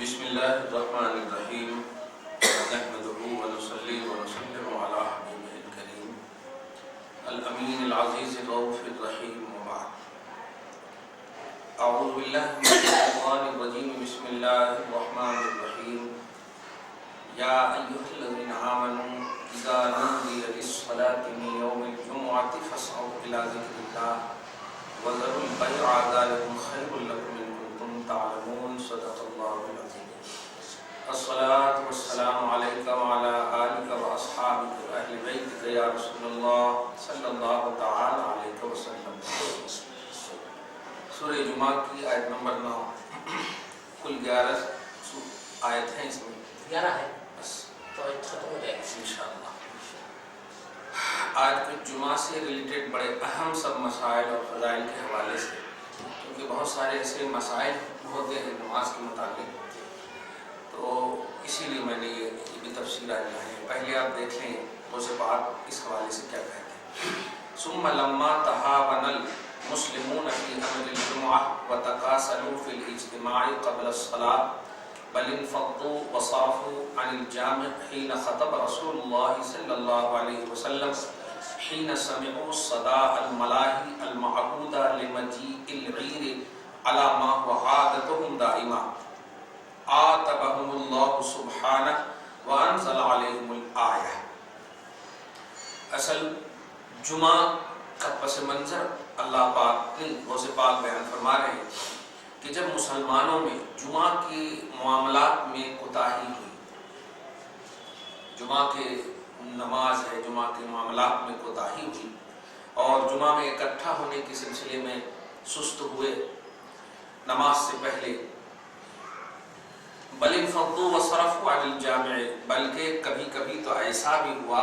بسم الله الرحمن الرحيم نحمده ونصلي ونسلم على حبيبه الكريم الأمين العزيز الرؤوف الرحيم وبعد أعوذ بالله من الشيطان الرجيم بسم الله الرحمن الرحيم يا أيها الذين آمنوا إذا نودي للصلاة من يوم الجمعة فاسعوا إلى ذكر الله وذروا البيع ذلكم خير لكم إن كنتم تعلمون صدق الله العظيم الصلاة والسلام عليك وعلى آلك وأصحابك وأهل بيتك يا رسول الله صلی اللہ تعالی علیہ وسلم۔ سورہ جمعہ کی آیت نمبر 9، کل 11 آیت ہیں، اس میں 11 ہے، بس تو ختم ہو جائے گا انشاءاللہ۔ آج کے جمعہ سے ریلیٹڈ بڑے اہم سب مسائل اور فضائل کے حوالے سے، کیونکہ بہت سارے ایسے مسائل ہوتے ہیں نماز کے متعلق، تو اسی لیے میں نے یہ بھی تفصیل آج لائی ہے۔ پہلے آپ دیکھ لیں غوث پاک اس حوالے سے کیا کہتے ہیں۔ ثم لما تہاون المسلمون فی امر الجمعہ وتکاسلوا فی الاجتماع قبل الصلاة بل انفضوا وصرفوا عن الجامع حين خطب رسول الله صلی اللہ علیہ وسلم حين سمعوا الصداء الملاهي المعهود لمجيء العير على ما هو عادتهم دائما عاتبهم الله سبحانه وانزل عليهم الآية۔ اصل جمعہ کا پس منظر اللہ پاک غوث پاک بیان فرما رہے ہیں کہ جب مسلمانوں میں جمعہ کے معاملات میں کوتاہی ہوئی، جمعہ کے نماز ہے، جمعہ کے معاملات میں کوتاہی ہوئی اور جمعہ میں اکٹھا ہونے کے سلسلے میں سست ہوئے نماز سے پہلے، بل انفضوا وصرفوا عن الجامع، بلکہ کبھی کبھی تو ایسا بھی ہوا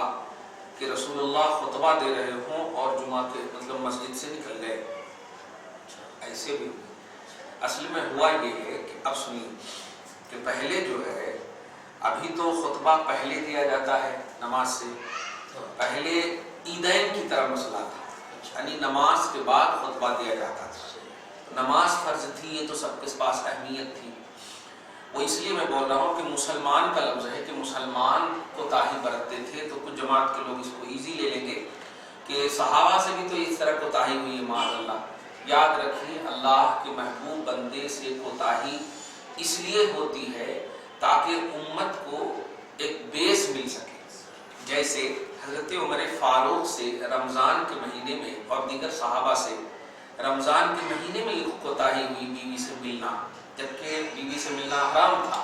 کہ رسول اللہ خطبہ دے رہے ہوں اور جمعہ کے مطلب مسجد سے نکل گئے، ایسے بھی ہوئے۔ اصل میں ہوا یہ ہے کہ اب سنیے کہ پہلے جو ہے ابھی تو خطبہ پہلے دیا جاتا ہے نماز سے، پہلے عیدین کی طرح مسئلہ تھا، یعنی نماز کے بعد خطبہ دیا جاتا تھا۔ نماز فرض تھی، یہ تو سب کے پاس اہمیت تھی، وہ اس لیے میں بول رہا ہوں کہ مسلمان کا لفظ ہے کہ مسلمان کوتاہی برتتے تھے، تو کچھ جماعت کے لوگ اس کو ایزی لے لیں گے کہ صحابہ سے بھی تو اس طرح کوتاہی ہوئی ہے، معاذ اللہ۔ یاد رکھیے اللہ کے محبوب بندے سے کوتاہی اس لیے ہوتی ہے تاکہ امت کو ایک بیس مل سکے۔ جیسے حضرت عمر فاروق سے رمضان کے مہینے میں اور دیگر صحابہ سے رمضان کے مہینے میں کوتاہی ہوئی بیوی سے ملنا، جبکہ بیوی سے ملنا حرام تھا،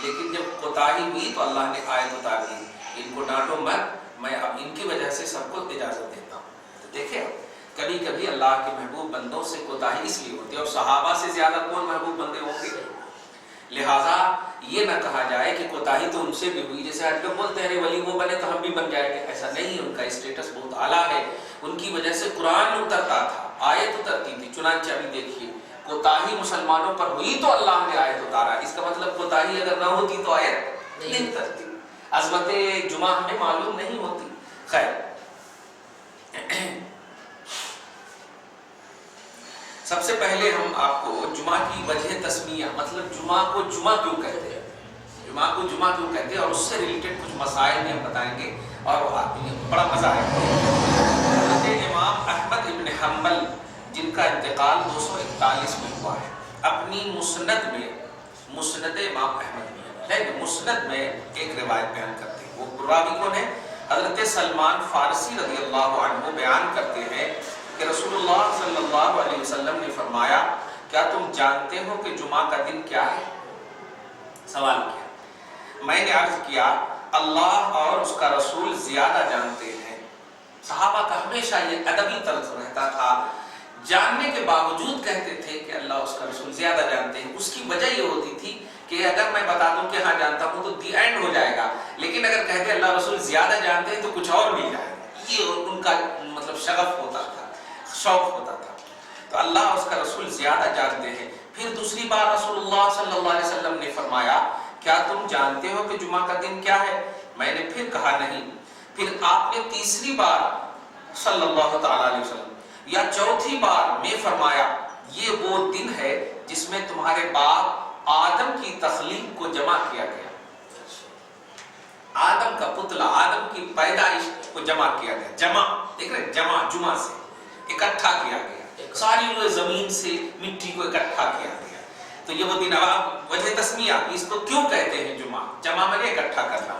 لیکن جب کوتاہی ہوئی تو اللہ نے آیت اتار دی، ان کو ڈانٹو مت، میں اب ان کی وجہ سے سب کو اجازت دیتا ہوں۔ تو دیکھیں کبھی کبھی اللہ کے محبوب بندوں سے کوتاہی اس لیے ہوتی ہے، اور صحابہ سے زیادہ کون محبوب بندے ہوں گے؟ لہٰذا یہ نہ کہا جائے کہ کوتاہی تو ان سے بھی ہوئی، جیسے آج لوگ بولتے ہیں ولی وہ بنے تو ہم بھی بن جائیں گے، ایسا نہیں ہے، ان کا اسٹیٹس بہت اعلیٰ ہے، ان کی وجہ سے قرآن اترتا تھا، آیت اترتی تھی۔ چنانچہ ابھی دیکھیے کوتاہی مسلمانوں پر ہوئی تو اللہ نے آیت اتارا، اس کا مطلب کوتاہی اگر نہ ہوتی تو آیت نہیں اترتی۔ عظمت جمعہ ہمیں معلوم نہیں ہوتی۔ خیر، سب سے پہلے ہم آپ کو جمعہ کی وجہ تسمیہ، مطلب جمعہ کو جمعہ کیوں کہتے ہیں، جمعہ کو جمعہ کیوں کہتے ہیں، اور اس سے ریلیٹڈ کچھ مسائل بھی ہم بتائیں گے، اور بڑا مزہ آئے گا۔ حضرت امام احمد ابن حنبل جن کا انتقال 241 میں ہوا ہے، اپنی مسند میں، مسند امام احمد میں ہے، مسند میں ایک روایت بیان کرتے ہیں۔ وہ راوی کون ہے؟ حضرت سلمان فارسی رضی اللہ عنہ بیان کرتے ہیں کہ رسول اللہ صلی اللہ علیہ وسلم نے فرمایا، کیا تم جانتے ہو کہ جمعہ کا دن کیا ہے؟ سوال کیا، میں نے عرض کیا اللہ اور اس کا رسول زیادہ جانتے ہیں۔ صحابہ کا ہمیشہ یہ ادبی طرز رہتا تھا، جاننے کے باوجود کہتے تھے کہ اللہ اس کا رسول زیادہ جانتے ہیں۔ اس کی وجہ یہ ہوتی تھی کہ اگر میں بتا دوں کہ ہاں جانتا ہوں تو دی اینڈ ہو جائے گا، لیکن اگر کہتے اللہ رسول زیادہ جانتے ہیں تو کچھ اور مل جائے گا، یہ ان کا مطلب شغف ہوتا تھا، شوق ہوتا تھا۔ تو اللہ اس کا رسول زیادہ جانتے ہیں۔ پھر دوسری بار رسول اللہ صلی اللہ علیہ وسلم نے فرمایا، کیا تم جانتے ہو کہ جمعہ کا دن کیا ہے؟ میں نے پھر کہا نہیں۔ پھر آپ نے تیسری بار صلی اللہ تعالی علیہ وسلم یا چوتھی بار میں فرمایا، یہ وہ دن ہے جس میں تمہارے باپ آدم کی تخلیق کو جمع کیا گیا، آدم کا پتلا، آدم کی پیدائش کو جمع کیا گیا. جمع دیکھ رہے، جمع سے اکٹھا کیا گیا، ساری زمین سے مٹی کو اکٹھا کیا گیا. تو یہ وہ دن، اب وجہ تسمیہ اس کو کیوں کہتے ہیں جمع میں نے اکٹھا کرنا.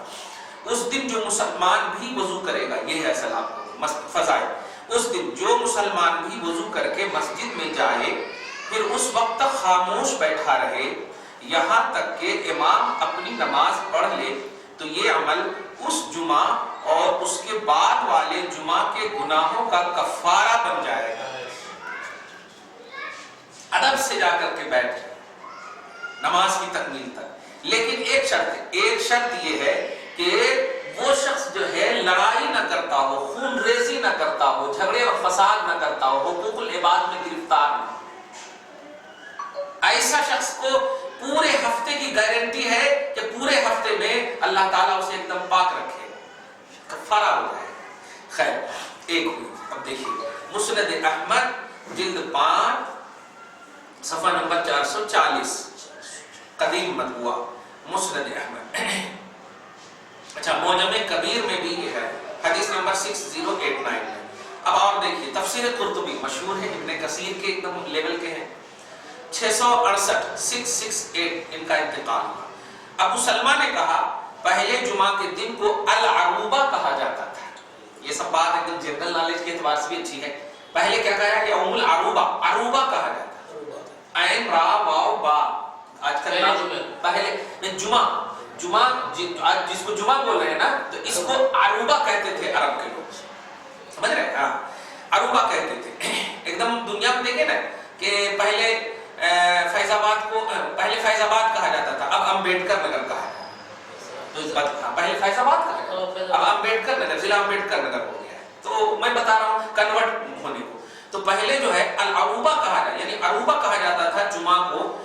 اس دن جو مسلمان بھی وضو کرے گا، یہ ہے اصل آپ کو فضائل. اس دن جو مسلمان بھی وضو کر کے مسجد میں جائے، پھر اس وقت تک خاموش بیٹھا رہے یہاں تک کہ امام اپنی نماز پڑھ لے، تو یہ عمل اس جمعہ اور اس کے بعد والے جمعہ کے گناہوں کا کفارہ بن جائے گا. ادب سے جا کر کے بیٹھ نماز کی تکمیل تک. لیکن ایک شرط یہ ہے کہ وہ شخص جو ہے لڑائی نہ کرتا ہو، خون ریزی نہ کرتا ہو، جھگڑے اور فساد نہ کرتا ہو، حقوق العباد میں گرفتار نہ. ایسا شخص کو پورے ہفتے کی گارنٹی ہے کہ پورے ہفتے میں اللہ تعالیٰ اسے ایک دم پاک رکھے، کفارہ ہو جائے. خیر، ایک ہوئی. اب دیکھیے مسند احمد جلد 5 صفحہ نمبر 440، قدیم مطبوعہ مسند احمد. اچھا، معجم کبیر میں بھی یہ ہے، حدیث نمبر 6089 ہے. اب اور دیکھیے تفسیر قرطبی مشہور ہے، ابن کثیر کے ایک دم لیول کے ہیں. 668 ان کا انتقال ہوا. ابو سلمہ نے کہا پہلے جمعہ کے دن کو العروبہ کہا جاتا تھا. یہ سب بات ایک دم جنرل نالج کے اعتبار سے بھی اچھی ہے. پہلے کیا کہا ہے؟ یوم العروبہ، عروبہ کہا جاتا ہے. عین را واو با. آج کل پہلے جمعہ آج جس کو جمعہ بول رہے ہیں نا، تو اس کو عروبہ کہتے تھے عرب کے لوگ. سمجھ رہے ہیں؟ ہاں، عروبہ کہتے تھے. ایک دم دنیا میں دیکھیں نا کہ پہلے فیض آباد کہا جاتا تھا، اب امبیڈکر نگر کہا جاتا ہے. پہلے فیض آباد کہا جاتا تھا، اب امبیڈکر نگر، ضلع امبیڈکر نگر ہو گیا ہے. تو میں بتا رہا ہوں کنورٹ ہونے کو. تو پہلے جو ہے العروبہ کہا جاتا، یعنی عروبہ کہا جاتا تھا جمعہ کو.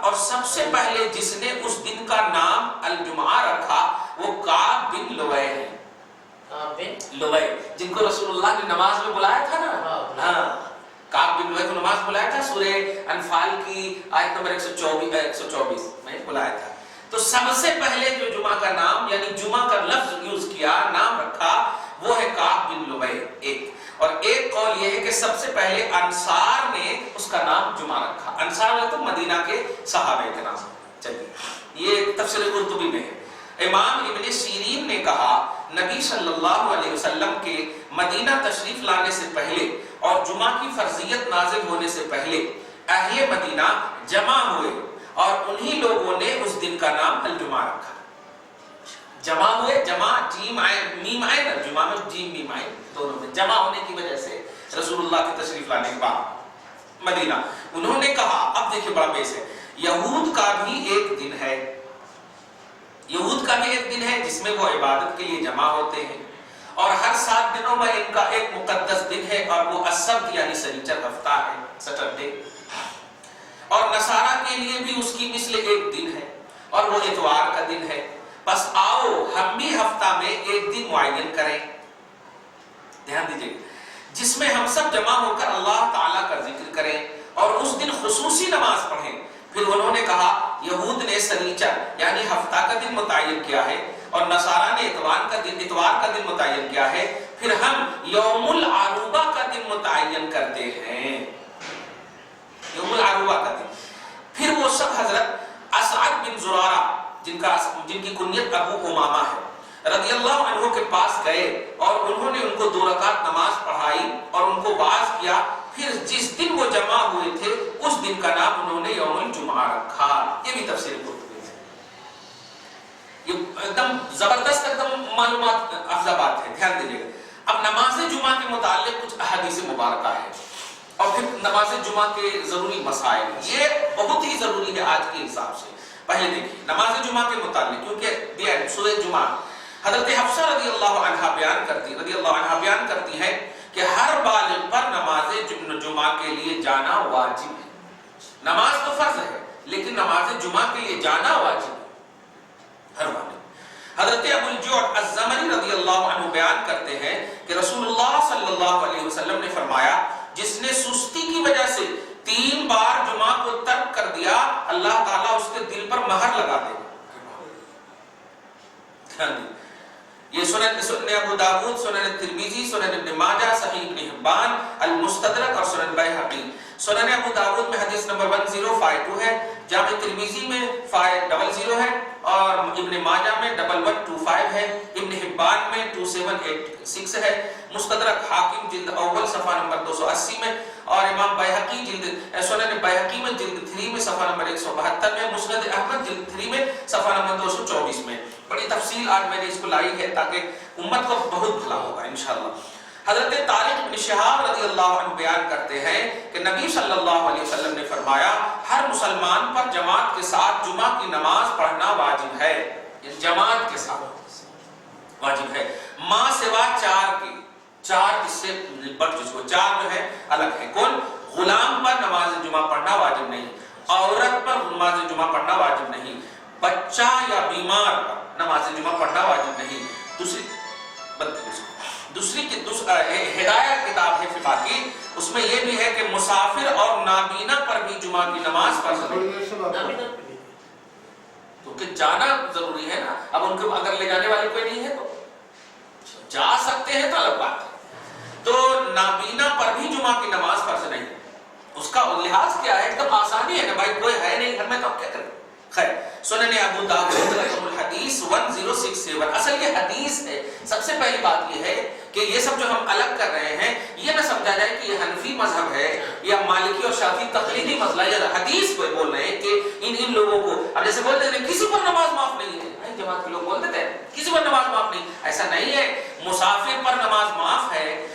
اور سب سے پہلے جس نے اس دن کا نام الجمعہ رکھا وہ کعب بن لوئی ہے. لوئی جن کو رسول اللہ نے نماز میں بلایا تھا نا، کعب بن لوئی کو نماز بلایا تھا. سورہ انفال کی آیت نمبر 124 میں بلایا تھا. تو سب سے پہلے جو جمعہ کا نام یعنی جمعہ کا لفظ یوز کیا، نام رکھا، وہ ہے کعب بن لوئی. ایک اور ایک قول یہ ہے کہ سب سے پہلے انصار نے اس کا نام جمعہ رکھا. انصار تو مدینہ کے صحابہ کے نام. چلیے، یہ تفسیر قرطبی میں ہے. امام ابن سیرین نے کہا نبی صلی اللہ علیہ وسلم کے مدینہ تشریف لانے سے پہلے اور جمعہ کی فرضیت نازل ہونے سے پہلے اہل مدینہ جمع ہوئے اور انہی لوگوں نے اس دن کا نام الجمعہ رکھا. جمع ہوئے، جمع جیم میم آئے نا، جمعہ میں جیم میم آئے، دونوں میں جمع ہونے کی وجہ سے رسول اللہ کے تشریف لانے کے بعد مدینہ. انہوں نے کہا، اب دیکھیں بڑا بیس ہے، یہود کا بھی ایک دن ہے، یہود کا بھی ایک دن ہے جس میں وہ عبادت کے لیے جمع ہوتے ہیں، اور ہر 7 دنوں میں ان کا ایک مقدس دن ہے اور وہ السبت یعنی سنیچر ہفتہ ہے، سیٹرڈے. اور نصارہ کے لیے بھی اس کی مثل ایک دن ہے اور وہ اتوار کا دن ہے. بس آؤ ہم بھی ہفتہ میں ایک دن معین کریں، دھیان دیجئے، جس میں ہم سب جمع ہو کر اللہ تعالیٰ کا ذکر کریں اور اس دن خصوصی نماز پڑھیں. پھر انہوں نے کہا یہود نے سنیچر یعنی ہفتہ کا دن متعین کیا ہے اور نصارہ نے اتوار کا دن متعین کیا ہے. پھر ہم یوم العروبہ کا دن متعین کرتے ہیں، یوم العروبہ کا دن. پھر وہ سب حضرت اسعد بن زرارہ جن کی کنیت ابو امامہ ہے رضی اللہ عنہ کے پاس گئے اور انہوں نے ان کو 2 رکعت نماز پڑھائی اور ان کو واعظ کیا. پھر جس دن وہ جمع ہوئے تھے اس دن کا نام انہوں نے یوم الجمعہ رکھا. یہ بھی تفسیر قرطبی ہے. یہ ایک دم زبردست، ایک دم معلومات افزا بات ہے، دھیان دیجیے گا. اب نماز جمعہ کے متعلق کچھ احادیث مبارکہ ہے اور پھر نماز جمعہ کے ضروری مسائل، یہ بہت ہی ضروری ہے آج کے حساب سے. پہلے دیکھیے نماز جمعہ کے متعلق، کیونکہ سورہ جمعہ حضرت حفصہ رضی اللہ عنہ بیان کرتی ہے کہ ہر بالغ پر نماز جمعہ کے لیے جانا واجب ہے. نماز تو فرض ہے لیکن نماز جمعہ کے لیے جانا واجب ہے ہر بالغ. حضرت ابو الجعد الزمری رضی اللہ عنہ بیان کرتے ہیں کہ رسول اللہ صلی اللہ علیہ وسلم نے فرمایا جس نے سستی کی وجہ سے 3 بار جمعہ کو ترک کر دیا اللہ تعالیٰ سنن ابو داود، سنن ترمذی، سنن ابن ماجہ، صحیح ابن حبان، المستدرک اور سنن بیہقی۔ سنن ابو داود میں حدیث نمبر 1052 ہے، جامع ترمذی میں 500 ہے، اور ابن ماجہ میں 1125 ہے، ابن حبان میں 2786 ہے، مستدرک حاکم جلد اول صفحہ نمبر 280 میں، اور امام بیہقی جلد سنن بیہقی میں جلد 3 میں صفحہ نمبر 172 میں، مسند احمد جلد 3 میں صفحہ نمبر 224 میں۔ بڑی تفصیل آج میں نے اس کو لائی ہے تاکہ امت کو بہت بھلا ہوگا انشاءاللہ۔ حضرت طارق بن شہاب رضی اللہ عنہ بیان کرتے ہیں کہ نبی صلی اللہ علیہ وسلم نے فرمایا ہر مسلمان پر جماعت کے ساتھ جمعہ کی نماز پڑھنا واجب ہے، جماعت کے ساتھ واجب ہے، ماں سوا چار کی، چار اس سے بڑھ جس کو چار جو ہے الگ ہے، کون؟ غلام پر نماز جمعہ پڑھنا واجب نہیں، عورت پر نماز جمعہ پڑھنا واجب نہیں، بچہ یا بیمار پر نماز جمعہ پڑھنا واجب نہیں۔ دوسری ہدایت کتاب ہے فقہ کی، اس میں یہ بھی ہے کہ مسافر اور نابینا پر بھی جمعہ کی نماز فرض نہیں، کیونکہ جانا ضروری ہے نا، اب ان کو اگر لے جانے والے کوئی نہیں ہے تو جا سکتے ہیں تو الگ بات ہے، تو نابینا پر بھی جمعہ کی نماز فرض نہیں۔ اس کا لحاظ کیا ہے؟ ایک دم آسانی ہے کہ بھائی کوئی ہے نہیں گھر میں تو اب کیا کریں۔ خیر، سنن ابو داؤد رقم الحدیث 1067، اصل یہ حدیث ہے۔ سب سے پہلی بات یہ ہے کہ یہ سب جو ہم الگ کر رہے ہیں یہ نہ سمجھا جائے کہ یہ حنفی مذہب ہے یا مالکی اور شافعی تقلیدی مسئلہ، یہ حدیث کو بول رہے ہیں کہ ان لوگوں کو، اب جیسے بولتے ہیں کسی پر نماز معاف نہیں ہے، جماعت کے لوگ بول دیتے ہیں کسی پر نماز معاف نہیں، ایسا نہیں ہے۔ مسافر پر نماز معاف ہے،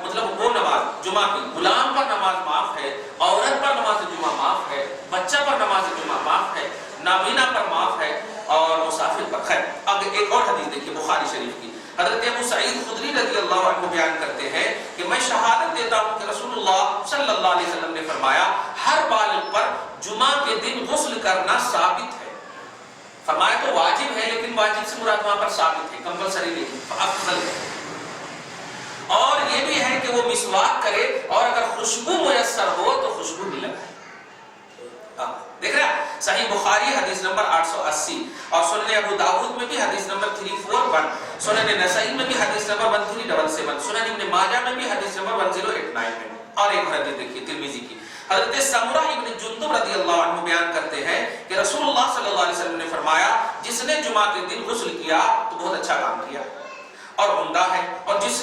مطلب وہ نماز جمعہ کی، غلام پر نماز معاف ہے، عورت پر نماز جمعہ معاف ہے، بچہ پر نماز جمعہ معاف ہے، نابینا پر معاف ہے، اور مسافر پر۔ خیر، اب ایک اور حدیث دیکھیے بخاری شریف کی، حضرت ابو سعید خدری رضی اللہ عنہ بیان کرتے ہیں کہ میں شہادت دیتا ہوں کہ رسول اللہ صلی اللہ علیہ وسلم نے فرمایا ہر بالغ پر جمعہ کے دن غسل کرنا ثابت ہے۔ فرمایا تو واجب ہے، لیکن واجب سے مراد وہاں پر ثابت ہے، کمپلسری نہیں، افضل ہے۔ اور یہ بھی ہے کہ وہ مسواک کرے، اور اگر خوشبو میسر ہو تو خوشبو بھی لگائے۔ دیکھ رہے ہیں صحیح بخاری حدیث نمبر 880، اور سنن ابو داود میں بھی حدیث نمبر 341، سنن نسائی میں بھی حدیث نمبر 1377، سنن ابن ماجہ میں بھی حدیث نمبر 1089 میں۔ اور ایک حدیث دیکھیے ترمذی کی، حضرت سمرہ ابن جندب رضی اللہ عنہ بیان کرتے ہیں کہ رسول اللہ صلی اللہ علیہ وسلم نے فرمایا جس نے جمعہ کے دن غسل کیا تو بہت اچھا کام کیا اور عمدہ ہے، اور جس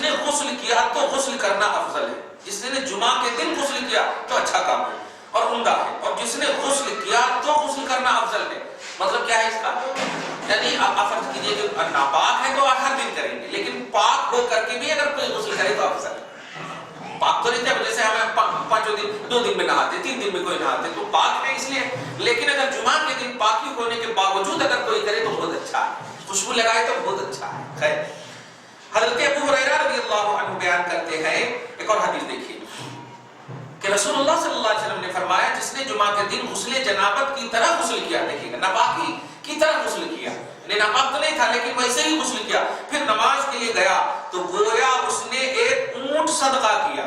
نے غسل کیا تو غسل کرنا افضل ہے۔ جس نے جمعہ کے دن غسل کیا تو اچھا کام ہے اور عمدہ ہے، اور جس نے غسل کیا تو غسل کرنا افضل ہے۔ مطلب کیا ہے اس کا؟ یعنی آپ فرض کیجئے کہ ناپاک ہے تو ہر دن کریں گے، لیکن پاک ہو کر کے بھی اگر کوئی غسل کرے تو افضل ہے۔ پاک تو نہیں تھے، جیسے ہمیں 5 دن 2 دن میں نہاتے، 3 دن میں کوئی نہاتے تو پاک ہے اس لیے، لیکن اگر جمعہ کے دن پاکی ہونے کے باوجود اگر کوئی کرے تو بہت اچھا ہے، خوشبو لگائے تو بہت اچھا ہے۔ خیر، حضرت ابو ہریرہ رضی اللہ عنہ بیان کرتے ہیں، ایک اور حدیث دیکھیے کہ رسول اللہ صلی اللہ علیہ وسلم نے فرمایا جس نے جمعہ کے دن غسل جنابت کی طرح غسل کیا، دیکھیے گا ناپاکی کی طرح غسل کیا، ناپاک تو نہیں تھا لیکن ویسے ہی غسل کیا، پھر نماز کے لیے گیا تو گویا اس نے ایک اونٹ صدقہ کیا،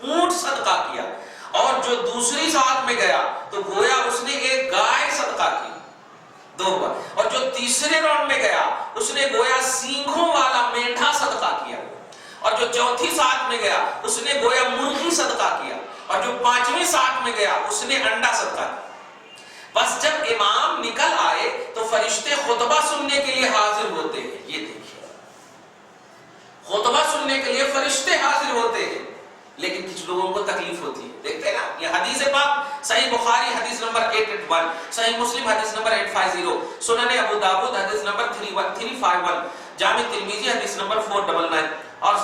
اونٹ صدقہ کیا، اور جو دوسری ساتھ میں گیا تو گویا اس نے ایک گائے صدقہ کی، 2 ہوا، اور جو تیسرے راؤنڈ میں گیا اس نے گویا سینگوں والا مینڈھا صدقہ کیا، اور جو چوتھی ساتھ میں گیا اس نے گویا مرغی صدقہ کیا، اور جو 5ویں ساتھ میں گیا اس نے انڈا صدقہ کیا۔ بس جب امام نکل آئے تو فرشتے خطبہ سننے کے لیے حاضر ہوتے ہیں، یہ دیکھیے خطبہ سننے کے لیے فرشتے حاضر ہوتے ہیں، لیکن کچھ لوگوں کو تکلیف ہوتی ہے، دیکھتے ہیں نا یہ حدیث پاک صحیح بخاری حدیث نمبر 881، صحیح مسلم حدیث نمبر 850، سنن ابو داود حدیث نمبر 351، جامع ترمذی حدیث نمبر 499، اور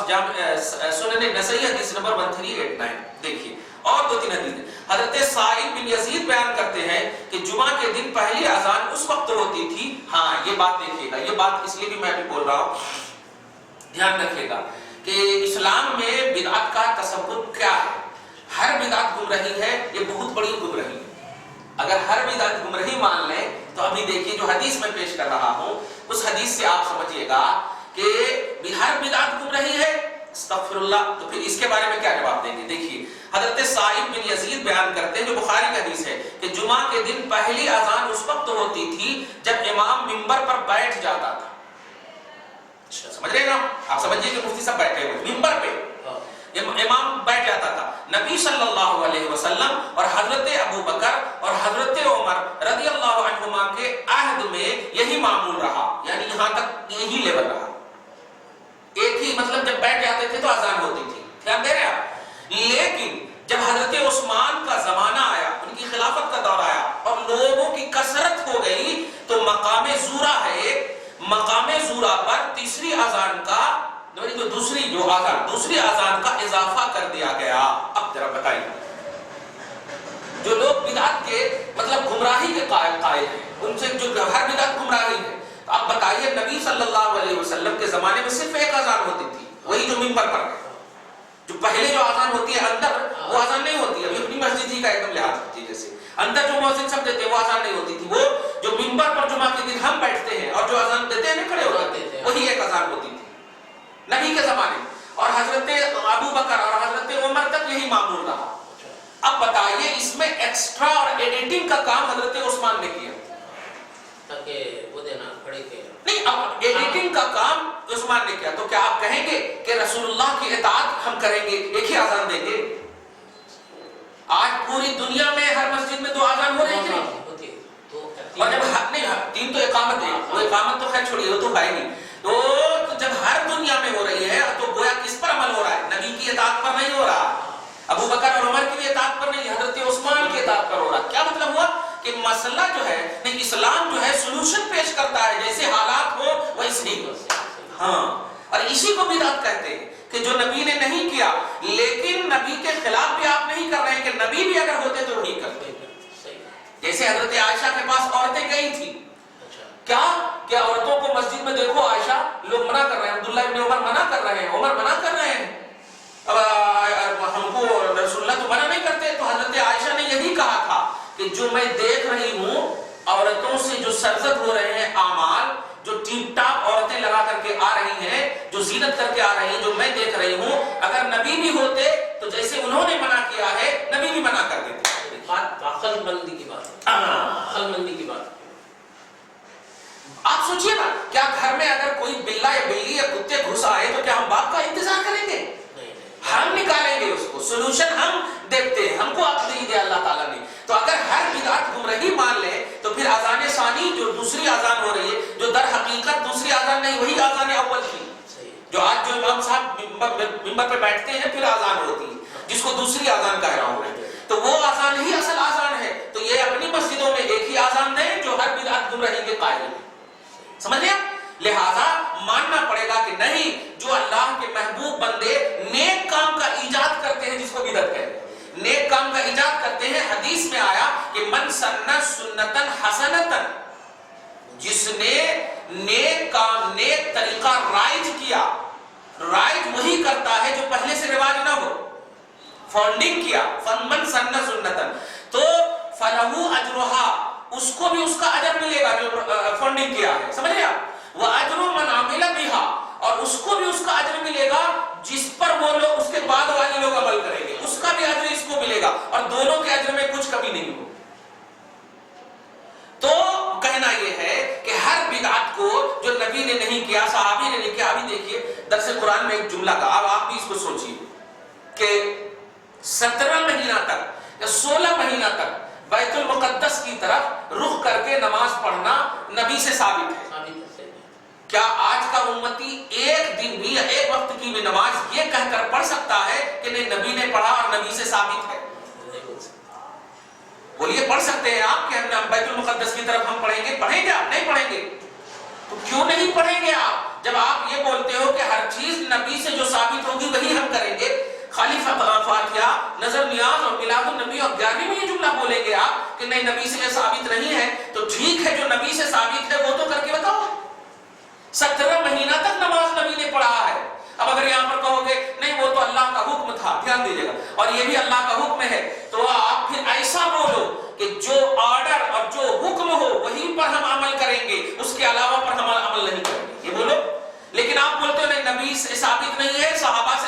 سنن نسائی حدیث نمبر 1389۔ دیکھیے اور 2-3 حدیث حضرت سعید بن یزید بیان کرتے ہیں کہ جمعہ کے دن پہلی اذان اس وقت ہوتی تھی، ہاں یہ بات دیکھیے گا، یہ بات اس لیے بھی میں بھی بول رہا ہوں، دھیان رکھیے گا کہ اسلام میں بدعت کا تصور کیا ہے۔ ہر بدعت گمراہی ہے، یہ بہت بڑی گمراہی ہے۔ اگر ہر بدعت گمراہی مان لیں تو ابھی دیکھیے جو حدیث میں پیش کر رہا ہوں اس حدیث سے آپ سمجھیے گا کہ ہر بدعت گمراہی ہے استغفر اللہ، تو پھر اس کے بارے میں کیا جواب دیں گے؟ دیکھیے حضرت سعید بن یزید بیان کرتے ہیں، جو بخاری کا حدیث ہے، کہ جمعہ کے دن پہلی اذان اس وقت ہوتی تھی جب امام منبر پر بیٹھ جاتا تھا. سمجھ رہے نا آپ؟ سمجھیے کہ مفتی صاحب بیٹھے ہوئے ممبر پہ، امام بیٹھ جاتا تھا. نبی صلی اللہ علیہ وسلم اور حضرت ابو بکر اور حضرت عمر رضی اللہ عنہما کے عہد میں یہی معمول رہا، یعنی یہاں تک یہی لیول رہا. ایک ہی مطلب جب بیٹھ جاتے تھے تو اذان ہوتی تھی. دھیان دے رہے ہیں آپ؟ لیکن جب حضرت عثمان کا زمانہ آیا، ان کی خلافت کا دور آیا اور لوگوں کی کثرت ہو گئی، تو مقام زورا ہے، مقام زورا پر تیسری اذان کا دوسری اذان کا اضافہ کر دیا گیا. اب ذرا بتائیے، جو لوگ بدعت کے مطلب گمراہی کے قائل ہیں، ان سے جو ہر بدعت گمراہی ہے، اب بتائیے نبی صلی اللہ علیہ وسلم کے زمانے میں صرف ایک اذان ہوتی تھی، وہی جو منبر پر ہے. جو پہلے جو اذان ہوتی ہے اندر، وہ اذان نہیں ہوتی. ابھی اپنی مسجد ہی کا ایک دم لحاظ کیجیے، جیسے اندر جو مؤذن سب دیتے ہیں وہ اذان نہیں ہوتی تھی. وہ جو منبر پر جمعہ کے دن ہم بیٹھتے ہیں اور جو اذان دیتے ہیں کھڑے ہو جاتے ہیں، وہی ایک اذان ہوتی تھی نبی کے زمانے. اور حضرت ابو بکر اور حضرت عمر تک یہی معمول رہا. اب بتائیے اس میں ایکسٹرا اور ایڈیٹنگ کا کام حضرت عثمان نے کیا، تاکہ وہ دینا پڑے کہ نہیں، اب ایڈیٹنگ کا کام عثمان نے کیا. تو کیا آپ کہیں گے کہ رسول اللہ کی اطاعت ہم کریں گے، ایک ہی اذان دیں گے؟ آج پوری دنیا میں ہر مسجد میں 2 اذان ہو رہی ہیں. اور جب نہیں، 3 تو اقامت ہے، وہ اقامت تو خیر چھوڑیے، وہ تو ہے نہیں. تو جب ہر دنیا میں ہو رہی ہے تو گویا کس پر عمل ہو رہا ہے؟ نبی کی اطاعت پر نہیں ہو رہا، ابو بکر اور عمر کی اطاعت پر نہیں، حضرت عثمان کی اطاعت پر ہو رہا. کیا مطلب ہوا کہ مسئلہ جو ہے نہیں، اسلام جو ہے سولوشن پیش کرتا ہے، جیسے حالات ہو ویسے ہی. ہاں، اور اسی کو بدعت کہتے ہیں کہ جو نبی نے نہیں کیا، لیکن نبی کے خلاف بھی آپ نہیں کر رہے ہیں، کہ نبی بھی اگر ہوتے تو نہیں کرتے. جیسے حضرت عائشہ کے پاس عورتیں گئی تھی، کیا کہ عورتوں کو مسجد میں دیکھو عائشہ، لوگ منع کر رہے ہیں، عبداللہ ابن عمر منع کر رہے ہیں، عمر منع کر رہے ہیں، ہم کو رسول اللہ تو منع نہیں کرتے. تو حضرت عائشہ نے یہی کہا تھا کہ جو میں دیکھ رہی ہوں عورتوں سے جو سرزد ہو رہے ہیں اعمال، جو ٹیپ ٹاپ عورتیں لگا کر کے آ رہی ہیں، جو زینت کر کے آ رہی ہیں، جو میں دیکھ رہی ہوں، اگر نبی بھی ہوتے تو جیسے انہوں نے منع کیا ہے نبی بھی منع کر دیتے. عقل مندی کی بات، عقل مندی کی بات. آپ سوچئے نا، کیا گھر میں اگر کوئی بلا یا بلی یا کتے گھس آئے تو کیا ہم باپ کا انتظار کریں گے؟ ہم نکالیں گے اس کو، سولوشن ہم دیکھتے ہیں. ہم کو عقل نہیں دیا اللہ تعالیٰ نے. تو اگر ہر بدعت گمراہی مان لے تو پھر اذان ثانی جو دوسری اذان ہو رہی ہے، جو در حقیقت دوسری اذان نہیں، وہی اذان اول تھی. جو آج جو امام صاحب منبر پہ بیٹھتے ہیں پھر اذان ہوتی ہے، جس کو دوسری اذان کہہ رہا ہوں، تو وہ اذان ہی اصل اذان ہے. تو یہ اپنی مسجدوں میں ایک ہی اذان دیں جو ہر بدعت گمراہی کے قائل ہے. سمجھ لیا؟ لہذا ماننا پڑے گا کہ نہیں، جو اللہ کے محبوب بندے نیک کام کا ایجاد کرتے ہیں، جس کو بدعت کہتے ہیں، نیک کام کا ایجاد کرتے ہیں. حدیث میں آیا کہ من سن سنتن حسنتن، جس نے نیک کام، نیک طریقہ رائج کیا. رائج وہی کرتا ہے جو پہلے سے رواج نہ ہو، فاؤنڈنگ کیا. من سن سنتن تو فلہو اجرہا، اس کو بھی اس کا اجر ملے گا جو فنڈنگ کیا ہے. سمجھ رہے آپ؟ وَأَجْرُ مَنْ عَمِلَ بِهَا، اور اس کو بھی اس کا اجر ملے گا جس پر وہ لوگ، اس کے بعد والے لوگ عمل کریں گے، اس کا بھی اجر اس کو ملے گا، اور دونوں کے اجر میں کچھ کمی نہیں ہو. تو کہنا یہ ہے کہ ہر بدعت کو جو نبی نے نہیں کیا، صحابی نے نہیں کیا. ابھی دیکھیے درس قرآن میں ایک جملہ کا، اب آپ بھی اس کو سوچیے کہ 17 مہینہ تک یا 16 مہینہ تک بیت المقدس کی طرف رخ کر کے نماز پڑھنا نبی سے ثابت ہے. کیا آج کا امتی ایک دن بھی یا ایک وقت کی بھی نماز یہ کہہ کر پڑھ سکتا ہے کہ نہیں نبی نے پڑھا اور نبی سے ثابت ہے؟ بولیے، پڑھ سکتے ہیں آپ کہ ہم بیت المقدس کی طرف ہم پڑھیں گے؟ پڑھیں گے آپ؟ نہیں پڑھیں گے. تو کیوں نہیں پڑھیں گے آپ جب آپ یہ بولتے ہو کہ ہر چیز نبی سے جو ثابت ہوگی وہی ہم کریں گے؟ خالی فاتحہ، نظر نیاز اور میلاد النبی اور 11ویں میں یہ جملہ بولیں گے آپ کہ نہیں نبی سے یہ ثابت نہیں ہے. تو ٹھیک ہے، جو نبی سے ثابت ہے وہ تو کر کے بتاؤ. 17 مہینہ تک نماز نبی نے پڑھا ہے. اب اگر یہاں پر کہو گے نہیں وہ تو اللہ کا حکم تھا، دھیان دیجیے گا، اور یہ بھی اللہ کا حکم ہے، تو آپ پھر ایسا بولو کہ جو آرڈر اور جو حکم ہو وہیں پر ہم عمل کریں گے، اس کے علاوہ پر ہم عمل نہیں کریں گے، یہ بولو. لیکن آپ بولتے ہو نہیں نبی سے ثابت نہیں ہے، صحابہ سے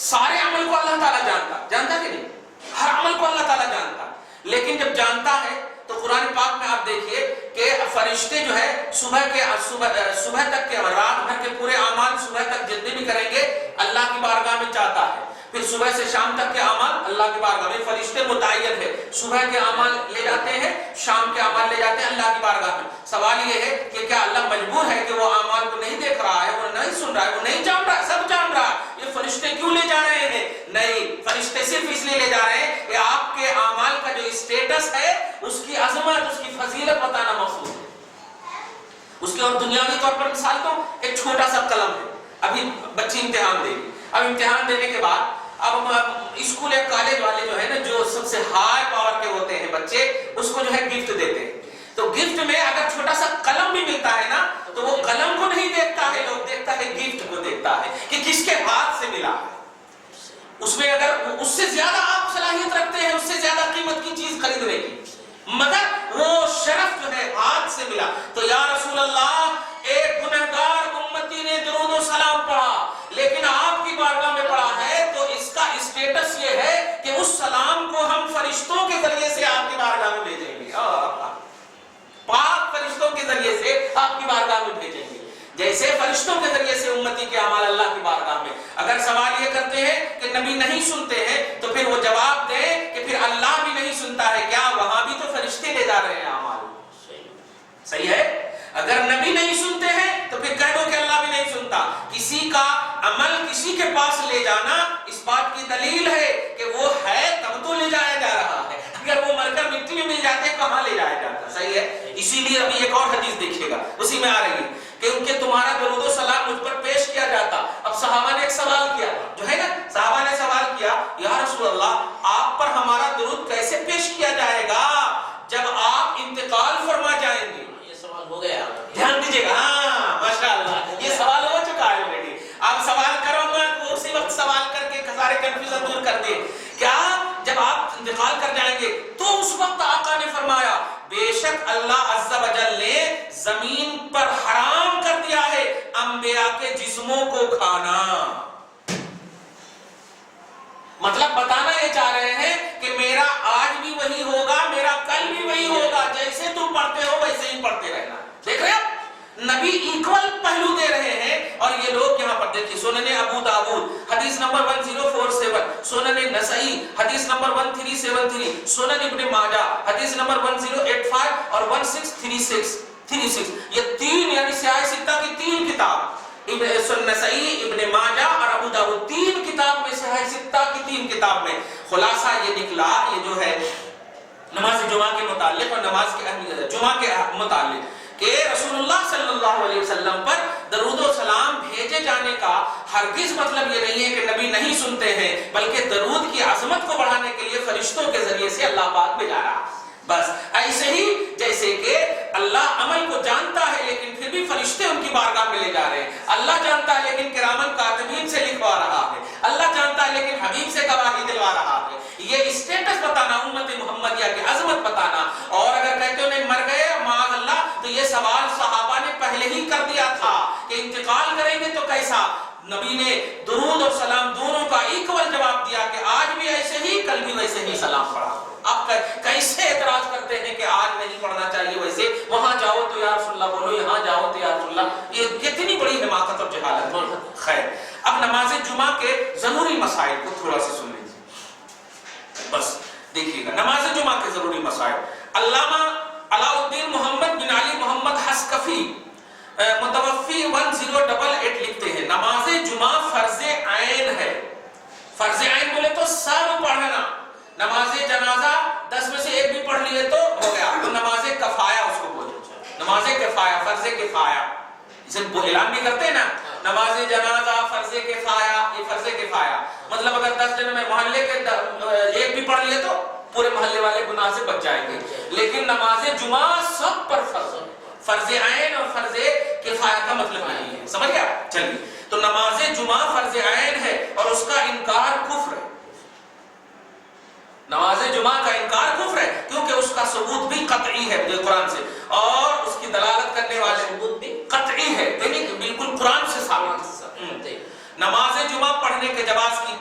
سارے عمل کو اللہ تعالیٰ جانتا کہ نہیں؟ ہر عمل کو اللہ تعالیٰ جانتا، لیکن جب جانتا ہے تو قرآن پاک میں آپ دیکھیے کہ فرشتے جو ہے صبح تک کے رات بھر کے پورے اعمال صبح تک جتنے بھی کریں گے اللہ کی بارگاہ میں چاہتا ہے، پھر صبح سے شام تک کے اعمال اللہ کی بارگاہ میں فرشتے متعین ہے، صبح کے اعمال لے جاتے ہیں، شام کے اعمال لے جاتے ہیں اللہ کی بارگاہ میں۔ سوال یہ ہے کہ کیا اللہ مجبور ہے کہ وہ اعمال کو نہیں دیکھ رہا ہے، وہ نہیں سن رہا ہے، وہ نہیں جان رہا ہے؟ سب جان رہا ہے، یہ فرشتے کیوں لے جا رہے ہیں؟ نہیں، فرشتے صرف اس لیے لے جا رہے ہیں کہ آپ کے اعمال کا جو اسٹیٹس ہے اس کی عظمت، اس کی فضیلت بتانا مقصود ہے۔ اس کے اور دنیاوی طور پر مثال تو ایک چھوٹا سا قلم ہے، ابھی بچی امتحان دے گی، اب امتحان دینے کے بعد اب اسکول یا کالج والے جو ہے نا، جو سب سے ہائی پاور کے ہوتے ہیں بچے، اس کو جو ہے گفٹ دیتے ہیں، تو گفٹ میں اگر چھوٹا سا قلم بھی ملتا ہے نا تو وہ قلم کو نہیں دیکھتا ہے، لوگ دیکھتا ہے گفٹ کو دیکھتا ہے کہ کس کے ہاتھ سے ملا ہے۔ اس میں اگر اس سے زیادہ آپ صلاحیت رکھتے ہیں، اس سے زیادہ قیمت کی چیز خریدنے کی، مگر وہ شرف جو ہے ہاتھ سے ملا۔ تو یا رسول اللہ، ایک گنہگار امتی نے درود و سلام پڑھا لیکن آپ کی بارگاہ میں پڑھا ہے، تو اس کا اسٹیٹس یہ ہے کہ اس سلام کو ہم فرشتوں کے ذریعے سے آپ کی بارگاہ میں بھیجیں گے، پاک فرشتوں کے ذریعے سے آپ کی بارگاہ میں بھیجیں گے، جیسے فرشتوں کے ذریعے سے امتی کے اعمال اللہ کی بارگاہ میں۔ اگر سوال یہ کرتے ہیں کہ نبی نہیں سنتے ہیں تو پھر وہ جواب دیں کہ پھر اللہ بھی نہیں سنتا ہے کیا؟ وہاں بھی تو فرشتے لے جا رہے ہیں اعمال، صحیح ہے؟ اگر نبی نہیں سنتے ہیں تو پھر کہہ دو کہ اللہ بھی نہیں سنتا۔ کسی کا عمل کسی کے پاس لے جانا اس بات کی دلیل ہے کہ وہ ہے تب تو لے جایا جا رہا ہے، اگر وہ مر کر مٹی میں مل جاتے کہاں لے جایا جاتا؟ صحیح ہے؟ اسی لیے ابھی ایک اور حدیث دیکھیے گا، اسی میں آ رہی ہے کہ ان کے تمہارا درود و سلام مجھ پر پیش کیا جاتا۔ اب صحابہ نے ایک سوال کیا، جو ہے نا، صحابہ نے سوال کیا، یا رسول اللہ آپ پر ہمارا درود کیسے پیش کیا جائے گا جب آپ انتقال فرما جائیں گے؟ یہ سوال ہو گیا، دھیان دیجیے گا، ہاں ماشاءاللہ یہ سوال ہو چکا ہے آلریڈی۔ آپ سوال کرو گا تو اسی وقت سوال کر کے سارے کنفیوژن دور کر دیں۔ کیا جب آپ انتقال کر جائیں گے تو اس وقت آقا نے فرمایا بے شک اللہ عز و جل نے زمین پر حرام کر دیا ہے انبیاء کے جسموں کو کھانا۔ مطلب بتانا یہ چاہ رہے ہیں کہ میرا آج بھی وہی ہوگا، میرا کل بھی وہی ہوگا، جیسے تم پڑھتے ہو ویسے ہی پڑھتے رہنا۔ دیکھ رہے ہیں نبی ایکول پہلو دے رہے ہیں، اور یہ لوگ یہاں پر دیکھیں، سنن ابو داؤد حدیث نمبر 1047، سنن نسائی حدیث نمبر 1373، سنن ابن ماجہ حدیث نمبر 1085 اور 1636، یہ تین یعنی سیاہ ستہ کی تین کتاب، سنن نسائی، ابن ماجہ اور ابو داؤد، تین کتاب میں سیاہ ستہ کی تین کتاب میں خلاصہ یہ نکلا، یہ جو ہے نماز جمعہ کے متعلق اور نماز کے اہمیت جمعہ کے متعلق، کہ رسول اللہ صلی اللہ علیہ وسلم پر درود و سلام بھیجے جانے کا ہرگز مطلب یہ نہیں ہے کہ نبی نہیں سنتے ہیں، بلکہ درود کی عظمت کو بڑھانے کے لیے فرشتوں کے ذریعے سے اللہ پاک بھیجا رہا۔ بس ایسے ہی جیسے کہ اللہ عمل کو جانتا ہے لیکن پھر بھی فرشتے ان کی بارگاہ میں لے جا رہے ہیں، اللہ جانتا ہے لیکن کرامن کاتبین سے لکھوا رہا ہے، اللہ جانتا ہے لیکن حبیب سے گواہی دلوا رہا ہے۔ یہ اسٹیٹس بتانا، امت محمدیہ کی عظمت بتانا۔ اور اگر کہتے ہو نہیں مر گئے معاذ اللہ، تو یہ سوال صحابہ نے پہلے ہی کر دیا تھا کہ انتقال کریں گے تو کیسا؟ نبی نے درود اور سلام دونوں کا ایکول جواب دیا کہ آج بھی ایسے ہی کل بھی ویسے ہی سلام پڑھا۔ آپ کیسے اعتراض کرتے ہیں کہ آج نہیں پڑھنا چاہیے ویسے، وہاں جاؤ تو یا رسول اللہ بولو، یہاں جاؤ تو یا رسول اللہ، یہ کتنی بڑی حماقت اور جہالت۔ خیر، اب نماز جمعہ کے ضروری مسائل کو تھوڑا سا سن لیجیے، بس دیکھیے گا نماز جمعہ کے ضروری مسائل۔ علامہ علاء الدین محمد بن علی محمد حسکفی متوفی 1088 لکھتے ہیں نماز جمعہ فرض عین ہے۔ فرض عین بولے تو سب پڑھنا، نماز جنازہ 10 میں سے ایک بھی پڑھ لیے تو ہو گیا، تو نماز کفایہ اس کو بولتے ہیں، نماز کفایہ، فرض کفایہ، اسے اعلان بھی کرتے ہیں نا، نماز جنازہ فرض کفایہ، یہ فرض کفایہ مطلب اگر 10 دن میں محلے کے ایک بھی پڑھ لیے تو پورے محلے والے گناہ سے بچ جائیں گے، لیکن نماز جمعہ سب پر فرض ہے۔ فرض عین اور فرض کفایہ کا مطلب نہیں ہے، سمجھ گیا؟ چلیے، تو نماز جمعہ فرض عین ہے اور اس کا انکار کفر ہے۔ نماز جمعہ کا انکار کفر ہے کیونکہ اس کا ثبوت بھی قطعی ہے قرآن سے، اور اس کی دلالت کرنے والے ثبوت بھی قطعی ہے، یعنی بالکل قرآن سے ثابت۔ نماز جمعہ پڑھنے کے جواز کی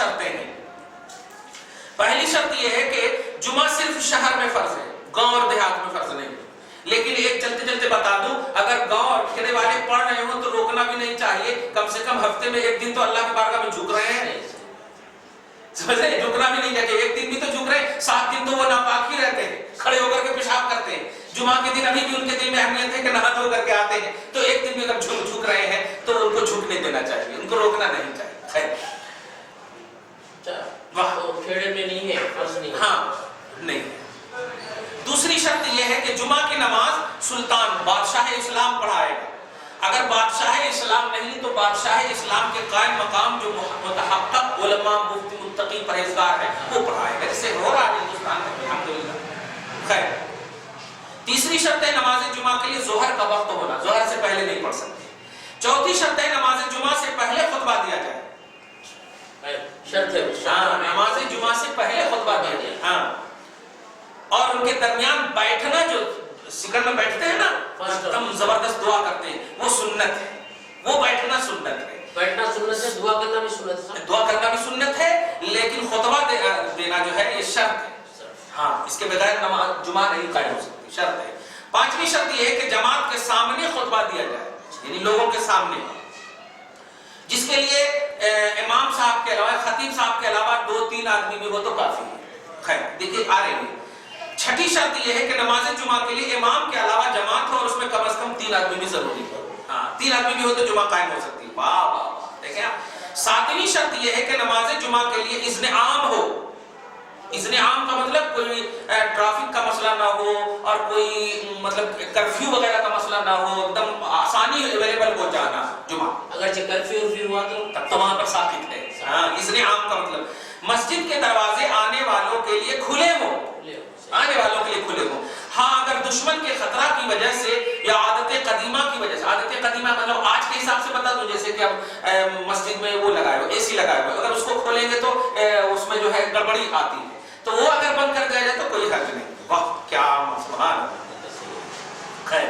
شرطیں ہیں. پہلی شرط یہ ہے کہ جمعہ صرف شہر میں فرض ہے، گاؤں اور دیہات میں فرض نہیں. لیکن ایک چلتے چلتے بتا دوں، اگر گاؤں اور کھیڑے والے پڑھ رہے ہوں تو روکنا بھی نہیں چاہیے. کم سے کم ہفتے میں ایک دن تو اللہ کی بارگاہ میں جھک رہے ہیں، سمجھ رہے ہیں؟ جھکنا بھی نہیں چاہیے، ایک دن بھی تو جھک رہے ہیں. 7 دن تو وہ ناپاک ہی رہتے ہیں، کھڑے ہو کر کے پیشاب کرتے ہیں. جمعہ کے دن ابھی بھی ان کے دل میں اہمیت ہے کہ نہا دھو کر کے آتے ہیں. تو ایک دن بھی اگر جھک رہے ہیں تو ان کو جھکنے دینا چاہیے، ان کو روکنا نہیں چاہیے. خیر تو کھیڑے میں نہیں ہے، فرض نہیں. ہاں نہیں. دوسری شرط یہ ہے کہ جمعہ کی نماز سلطان بادشاہ اسلام پڑھائے گا. اگر بادشاہ اسلام نہیں تو بادشاہ اسلام کے قائم مقام جو متحقق علماء مفتی متقی پرہیزگار ہے وہ پڑھائے گا، جسے ہو رہا ہے ہندوستان میں الحمدللہ. خیر تیسری شرط ہے نماز جمعہ کے لیے ظہر کا وقت ہونا، ظہر سے پہلے نہیں پڑھ سکتے. چوتھی شرط ہے نماز جمعہ سے پہلے خطبہ دیا جائے. شرط ہے نماز جمعہ سے پہلے خطبہ دیا جائے. ہاں اور ان کے درمیان بیٹھنا، جو سکر میں بیٹھتے ہیں نا تم زبردست دعا کرتے ہیں، وہ سنت ہے. وہ بیٹھنا سنت ہے. بیٹھنا سنت ہے، دعا کرنا بھی سنت ہے. دعا کرنا بھی سنت ہے، لیکن خطبہ دینا جو ہے یہ شرط ہے. ہاں اس کے بغیر نماز جمعہ نہیں قائم ہو سکتی، شرط ہے. پانچویں شرط یہ ہے کہ جماعت کے سامنے خطبہ دیا جائے، یعنی لوگوں کے سامنے، جس کے لیے امام صاحب کے علاوہ، خطیب صاحب کے علاوہ 2-3 آدمی بھی ہو تو کافی ہے. خیر دیکھیے آ رہے ہیں. چھٹی شرط یہ ہے کہ نماز جمعہ کے لیے امام کے علاوہ جماعت ہو اور اس میں کم از کم 3 آدمی بھی ضروری ہو. ہاں 3 آدمی بھی ہو تو جمعہ قائم ہو سکتی ہے. واہ واہ واہ. دیکھیں آپ، ساتویں شرط یہ ہے کہ نماز جمعہ کے لیے اذن عام ہو. اذن عام کا مطلب کوئی ٹریفک کا مسئلہ نہ ہو اور کوئی مطلب کرفیو وغیرہ کا مسئلہ نہ ہو، ایک دم آسانی اویلیبل ہو جانا جمعہ. اگرچہ کرفیو ہوا تو وہاں پر ساکت ہے. ہاں اذن عام کا مطلب مسجد کے دروازے آنے والوں کے لیے کھلے ہوں، آنے والوں کے لیے کھلے ہوں. ہاں اگر دشمن کے خطرہ کی وجہ سے یا عادت قدیمہ کی وجہ سے، عادت قدیمہ مطلب آج کے حساب سے بتا دوں، جیسے کہ اب مسجد میں وہ لگائے ہو، اے سی لگائے ہو، اگر اس کو کھولیں گے تو اس میں جو ہے گڑبڑی آتی ہے، تو وہ اگر بند کر دیا جائے تو کوئی حرج نہیں. واہ کیا سبحان اللہ. خیر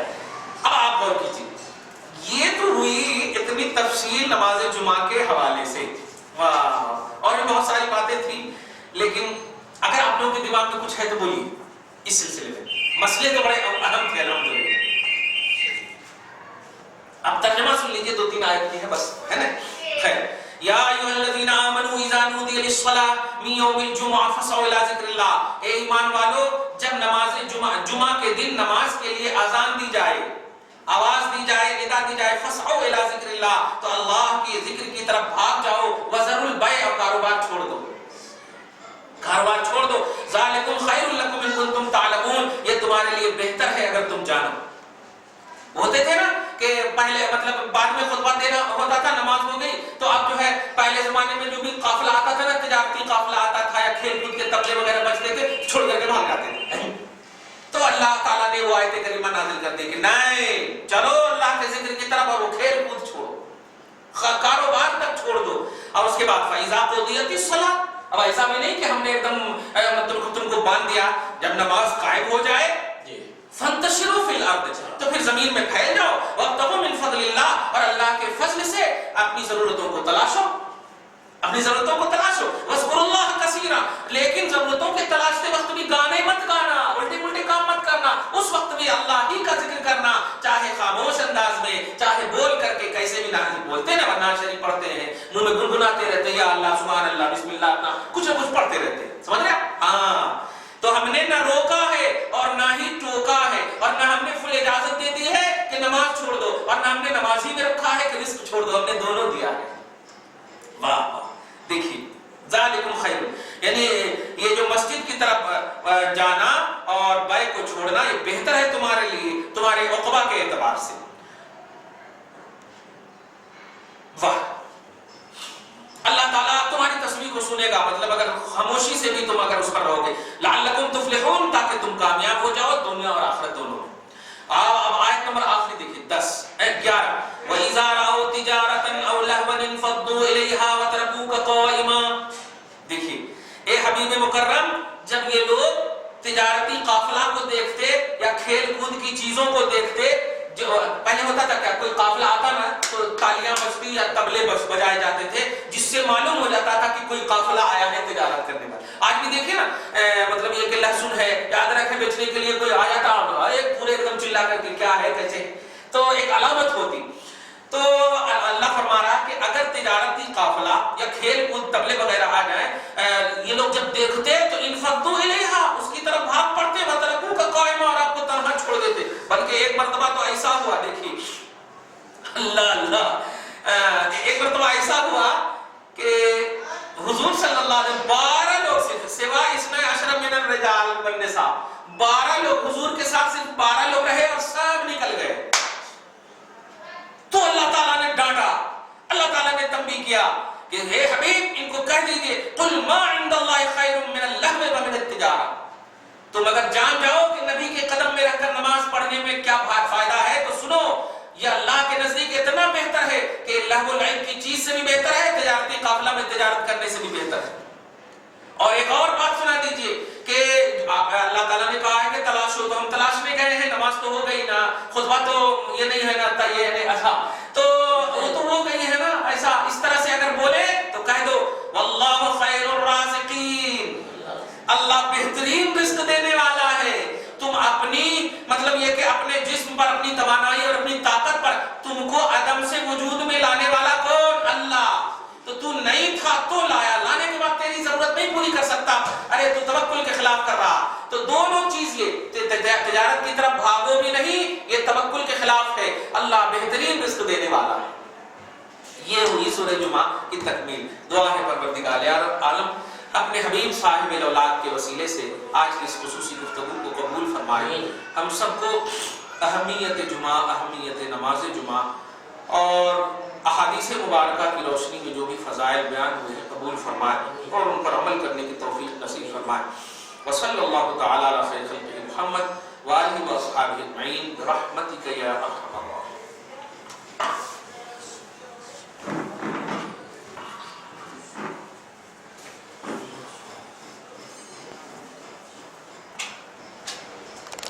اب آپ غور کیجیے، یہ تو ہوئی اتنی تفصیل نماز جمعہ کے حوالے سے. واہ اور بھی بہت ساری باتیں تھیں، لیکن اگر آپ لوگوں کے دماغ میں کچھ ہے تو بولیے اس سلسلے میں. مسئلے تو بڑے اہم تھے الحمدللہ. اب ترجمہ سن لیجیے، 2-3 آیت کی ہے بس، ہے نا. خیر یا ایھا الذین آمنوا اذا نودی للصلاۃ من یوم الجمعہ فاسعوا الی ذکر اللہ. اے ایمان والو، جب نماز جمعہ کے دن نماز کے لیے اذان دی جائے، آواز دی جائے، ندا دی جائے، فاسعوا الی ذکر اللہ، تو اللہ کے ذکر کی طرف بھاگ جاؤ. وذروا البیع، اور کاروبار چھوڑ دو، کاروبار چھوڑ دو. ذالکم خیر لکم ان کنتم تعلمون، یہ تمہارے لیے بہتر ہے اگر تم جانو. ہوتے تھے نا کہ پہلے مطلب بعد میں خطبہ دینا ہوتا تھا، نماز ہو گئی تو اب جو ہے پہلے زمانے میں جو بھی قافلہ آتا تھا نا، تجارتی قافلہ آتا تھا یا کھیل کود کے تبلے وغیرہ بجتے تھے، چھوڑ کر کے بھاگ جاتے تھے. تو اللہ تعالیٰ نے وہ آیت کریمہ نازل کر دی کہ نہیں، چلو اللہ کے ذکر کی طرف، اور وہ کھیل کود چھوڑو، کاروبار تک چھوڑ دو. اور اس کے بعد فَإِذَا قُضِيَتِ الصَّلَاةُ، اب ایسا بھی نہیں کہ ہم نے ایک دم تم کو باندھ دیا. جب نماز قائم ہو جائے فَانْتَشِرُوا فِي الْأَرْضِ، تو پھر زمین میں پھیل جاؤ. وَابْتَغُوا مِنْ فَضْلِ اللَّهِ، اور اللہ کے فضل سے اپنی ضرورتوں کو تلاشو، اپنی ضرورتوں کو تلاشو. وَاذْكُرُوا اللَّهَ كَثِيرًا، لیکن ضرورتوں کے تلاشتے وقت بھی گانے مت گانا، الٹے پلٹے کام مت کرنا. اس وقت بھی اللہ ہی کا ذکر کرنا، چاہے خاموش انداز میں، چاہے بول کر کے، کیسے بھی نہ بولتے نا، ورنہ شریف پڑھتے ہیں منہ میں گنگناتے رہتے ہیں، یا اللہ سبحان اللہ بسم اللہ، اپنا کچھ نہ کچھ پڑھتے رہتے ہیں. سمجھ رہے آپ؟ ہاں تو ہم نے نہ روکا ہے اور نہ ہی ٹوکا ہے، اور نہ ہم نے فل اجازت دے دی ہے کہ نماز چھوڑ دو، اور نہ ہم نے نماز ہی میں رکھا ہے کہ رزق چھوڑ دو. ہم نے دونوں دیا ہے. واہ واہ. دیکھیے ذالکم خیر، یعنی یہ جو مسجد کی طرف جانا اور بیع کو چھوڑنا یہ بہتر ہے تمہارے لیے، تمہارے عقبہ کے اعتبار سے. واہ. اللہ تعالیٰ تمہاری تصویر کو سنے گا، مطلب اگر خاموشی سے بھی تم اگر اس پر رہو گے. لعلکم تفلحون، تاکہ تم کامیاب ہو جاؤ دنیا اور آخرت دونوں. اب آیت نمبر آخری دیکھیے 11. وَإِذَا رَأَوْا تِجَارَةً أَوْ لَهْوًا انفَضُّوا إِلَيْهَا وَتَرَكُوكَ قَائِمًا. دیکھیے اے حبیب مکرم، جب یہ لوگ تجارتی قافلہ کو دیکھتے یا کھیل کود کی چیزوں کو دیکھتے، جو پہلے ہوتا تھا کیا، کوئی قافلہ آتا نا تو تالیاں بجتی یا طبلے بجائے جاتے تھے، جس سے معلوم ہو جاتا تھا کہ کوئی قافلہ کے لیے کوئی آ جاتا ایک پورے ایک دم چلا کر کے کیا ہے کیسے، تو ایک علامت ہوتی. تو اللہ فرما رہا ہے کہ اگر تجارتی قافلہ یا کھیل کود تبلے وغیرہ آ جائیں، یہ لوگ جب دیکھتے تو انفضوا الیہا، اس کی طرف بھاگ پڑتے، وترکوک قائما، اور آپ کو تنہا چھوڑ دیتے. بلکہ ایک مرتبہ تو ایسا ہوا، دیکھیے اللہ اللہ، ایک مرتبہ ایسا ہوا کہ حضور صلی اللہ علیہ وسلم 12 لوگ صرف سوا اسنا عشر من الرجال والنساء، 12 لوگ حضور کے ساتھ صرف 12 لوگ رہے اور سب نکل گئے. تو اللہ تعالیٰ نے ڈانٹا، اللہ تعالیٰ نے تنبیہ کیا کہ اے حبیب ان کو کہہ دیجئے قل ما عند اللہ خیر من اللہو ومن التجارہ. تم اگر جان جاؤ کہ نبی کے قدم میں رہ کر نماز پڑھنے میں کیا فائدہ ہے تو سنو، یہ اللہ کے نزدیک اتنا بہتر ہے کہ لہو العب کی چیز سے بھی بہتر ہے، تجارتی قافلہ میں تجارت کرنے سے بھی بہتر ہے. اور ایک اور بات سنا دیجئے کہ اللہ تعالیٰ نے کہا ہے کہ تلاش ہو، تو ہم تلاش میں گئے ہیں، نماز تو ہو گئی نا، خطبہ تو یہ نہیں ہے نا، یہ ہے اچھا تو وہ تو ہو گئی ہے نا. ایسا اس طرح سے اگر بولے تو کہہ دو واللہ خیر الرازقین، اللہ بہترین رزق دینے والا ہے. تم اپنی مطلب یہ کہ اپنے جسم پر، اپنی توانائی اور اپنی طاقت پر تم کو عدم سے وجود میں لانے والا کون؟ اللہ. تو تو نہیں تھا تو لایا، لانے کے بعد تیری ضرورت نہیں پوری کر سکتا، ارے تو توکل کے خلاف کر رہا. تو دونوں چیز، یہ تجارت کی طرف بھاگو بھی نہیں، یہ توکل کے خلاف ہے. اللہ بہترین رزق دینے والا ہے. یہ ہوئی سورہ جمعہ کی تکمیل. دعا ہے پروردگار عالم اپنے حبیب صاحب الاولاد کے وسیلے سے آج کی اس خصوصی گفتگو کو قبول فرمائے. ہم سب کو اہمیت جمعہ، اہمیت نماز جمعہ اور احادیث مبارکہ کی روشنی میں جو بھی فضائل بیان ہوئے ہیں قبول فرمائے اور ان پر عمل کرنے کی توفیق نصیب فرمائے. وصلی اللہ تعالی علی خیر خلقہ محمد وآلہ واصحابہ اجمعین برحمتک یا ارحم الراحمین.